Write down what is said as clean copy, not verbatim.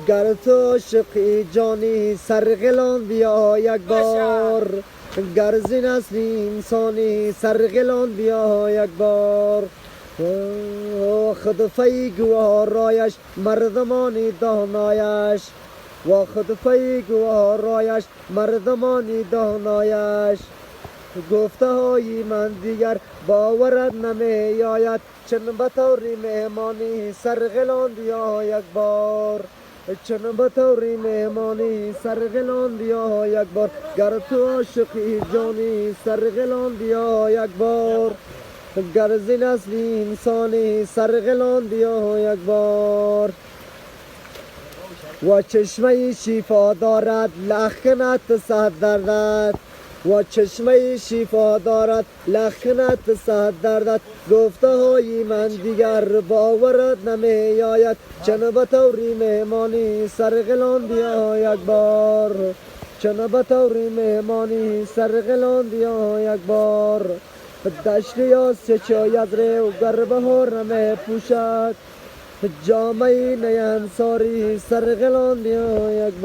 گر تو عاشقی جانی سرغلان بیا یک بار، گر زین اصل انسانی سرغلان بیا یک بار. خود گوارایش مردمانی دانایش، و خود گوارایش مردمانی دانایش. گفته های من دیگر باورت نمی آید، چون به طوری مهمانی سرغلان بیا یک بار، چون به طوری مهمانی سرغلان بیا یک بار. گر تو عاشقی جانی سرغلان بیا یک بار، گر زین اصل انسانی سرغلان بیا یک بار. و چشمه شفا دارد لخنت صد دردد، و چشمه شفا دارد لخنت صد دردد. گفته های من دیگر باورت نمی آید، چون به طوری مهمانی سرغلان بیا یک بار، چون به طوری مهمانی سرغلان بیا یک بار. دشت یاسه چاید رو گر بهار نمی پوشد، جامعه نینساری سرغلان بیا یک بار.